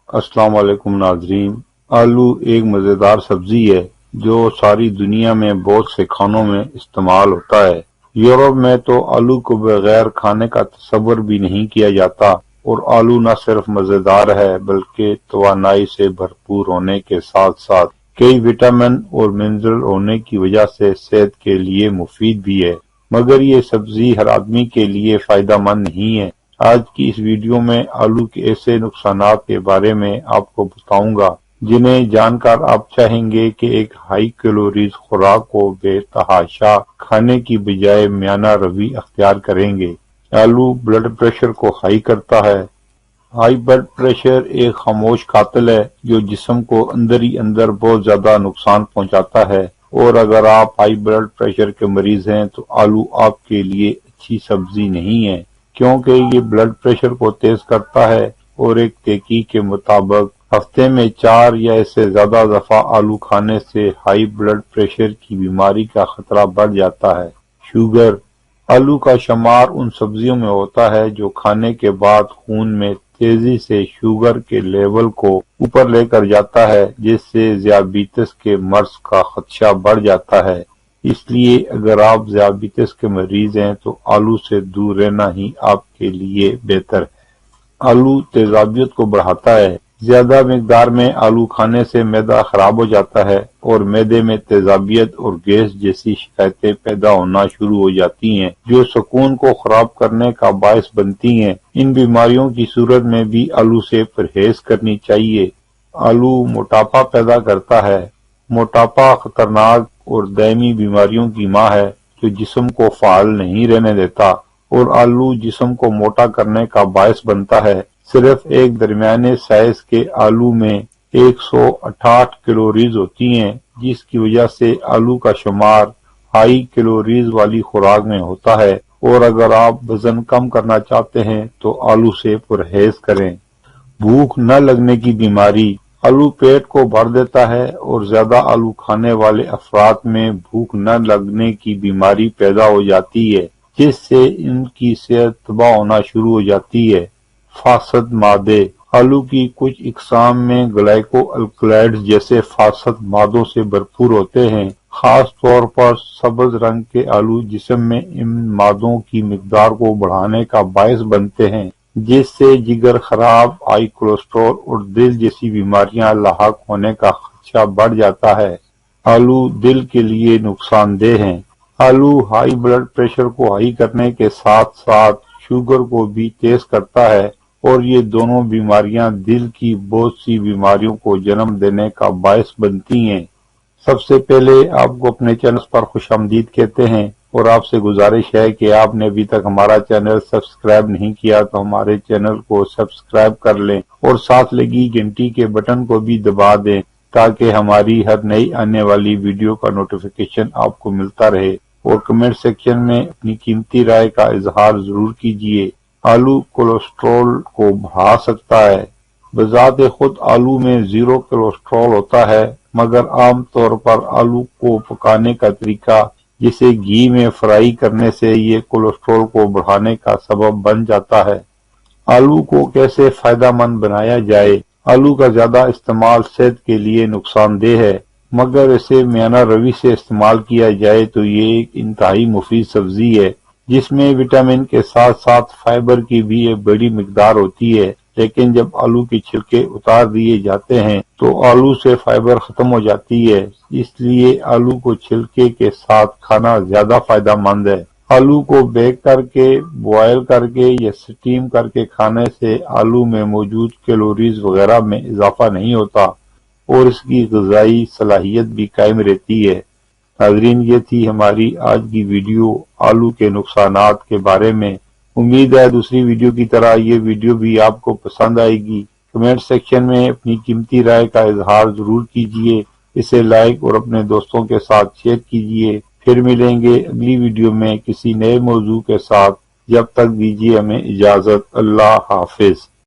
अस्सलाम वालेकुम नाजरीन। आलू एक मज़ेदार सब्जी है जो सारी दुनिया में बहुत से खानों में इस्तेमाल होता है। यूरोप में तो आलू को बगैर खाने का तसव्वुर भी नहीं किया जाता और आलू न सिर्फ मज़ेदार है बल्कि तवानाई से भरपूर होने के साथ साथ कई विटामिन और मिनरल होने की वजह से सेहत के लिए मुफीद भी है। मगर ये सब्जी हर आदमी के लिए फायदेमंद नहीं है। आज की इस वीडियो में आलू के ऐसे नुकसानात के बारे में आपको बताऊंगा जिन्हें जानकर आप चाहेंगे कि एक हाई कैलोरीज खुराक को बेतहाशा खाने की बजाय मियाना रवि अख्तियार करेंगे। आलू ब्लड प्रेशर को हाई करता है। हाई ब्लड प्रेशर एक खामोश कातिल है जो जिस्म को अंदर ही अंदर बहुत ज्यादा नुकसान पहुंचाता है और अगर आप हाई ब्लड प्रेशर के मरीज हैं तो आलू आपके लिए अच्छी सब्जी नहीं है क्योंकि ये ब्लड प्रेशर को तेज करता है और एक तहकीक के मुताबिक हफ्ते में 4 या इससे ज्यादा दफा आलू खाने से हाई ब्लड प्रेशर की बीमारी का खतरा बढ़ जाता है। शुगर। आलू का शुमार उन सब्जियों में होता है जो खाने के बाद खून में तेजी से शुगर के लेवल को ऊपर लेकर जाता है जिससे ज़ियाबितिस के मर्ज का खदशा बढ़ जाता है। इसलिए अगर आप ज़ियाबितिस के मरीज हैं तो आलू से दूर रहना ही आपके लिए बेहतर है। आलू तेजाबियत को बढ़ाता है। ज्यादा मिकदार में आलू खाने से मैदा खराब हो जाता है और मैदे में तेजाबियत और गैस जैसी शिकायतें पैदा होना शुरू हो जाती हैं जो सुकून को खराब करने का बायस बनती हैं। इन बीमारियों की सूरत में भी आलू से परहेज करनी चाहिए। आलू मोटापा पैदा करता है। मोटापा खतरनाक और दायमी बीमारियों की माँ है जो जिस्म को फाल नहीं रहने देता और आलू जिस्म को मोटा करने का बायस बनता है। सिर्फ एक दरमियाने साइज के आलू में 168 कैलोरीज होती हैं जिसकी वजह से आलू का शुमार हाई कैलोरीज वाली खुराक में होता है और अगर आप वजन कम करना चाहते हैं तो आलू से परहेज करें। भूख न लगने की बीमारी। आलू पेट को भर देता है और ज्यादा आलू खाने वाले अफराद में भूख न लगने की बीमारी पैदा हो जाती है जिससे इनकी सेहत तबाह होना शुरू हो जाती है। फासद मादे। आलू की कुछ इकसाम में ग्लाइको अल्कलॉइड्स जैसे फासद मादों से भरपूर होते हैं। खास तौर पर सब्ज रंग के आलू जिस्म में इन मादों की मिकदार को बढ़ाने का बायस बनते हैं जिससे जिगर खराब, हाई कोलेस्ट्रॉल और दिल जैसी बीमारियां लाहक होने का खदशा बढ़ जाता है। आलू दिल के लिए नुकसानदेह हैं। आलू हाई ब्लड प्रेशर को हाई करने के साथ साथ शुगर को भी तेज करता है और ये दोनों बीमारियां दिल की बहुत सी बीमारियों को जन्म देने का बायस बनती हैं। सबसे पहले आपको अपने चैनल पर खुशामदीद कहते हैं और आपसे गुजारिश है कि आपने अभी तक हमारा चैनल सब्सक्राइब नहीं किया तो हमारे चैनल को सब्सक्राइब कर लें और साथ लगी घंटी के बटन को भी दबा दें ताकि हमारी हर नई आने वाली वीडियो का नोटिफिकेशन आपको मिलता रहे और कमेंट सेक्शन में अपनी कीमती राय का इजहार जरूर कीजिए। आलू कोलेस्ट्रॉल को बढ़ा सकता है। बजाते खुद आलू में 0 कोलेस्ट्रॉल होता है मगर आम तौर पर आलू को पकाने का तरीका जिसे घी में फ्राई करने से ये कोलेस्ट्रॉल को बढ़ाने का सबब बन जाता है। आलू को कैसे फायदेमंद बनाया जाए। आलू का ज्यादा इस्तेमाल सेहत के लिए नुकसानदेह है मगर इसे मियाना रवि से इस्तेमाल किया जाए तो ये एक इंतहाई मुफीद सब्जी है जिसमें विटामिन के साथ साथ फाइबर की भी एक बड़ी मिकदार होती है। लेकिन जब आलू के छिलके उतार दिए जाते हैं तो आलू से फाइबर खत्म हो जाती है, इसलिए आलू को छिलके के साथ खाना ज्यादा फायदेमंद है। आलू को बेक करके, बॉयल करके या स्टीम करके खाने से आलू में मौजूद कैलोरीज वगैरह में इजाफा नहीं होता और इसकी ग़िज़ाई सलाहियत भी कायम रहती है। नाज़रीन, ये थी हमारी आज की वीडियो आलू के नुकसानात के बारे में। उम्मीद है दूसरी वीडियो की तरह ये वीडियो भी आपको पसंद आएगी। कमेंट सेक्शन में अपनी कीमती राय का इजहार जरूर कीजिए। इसे लाइक और अपने दोस्तों के साथ शेयर कीजिए। फिर मिलेंगे अगली वीडियो में किसी नए मौजू के साथ। जब तक दीजिए हमें इजाजत। अल्लाह हाफिज।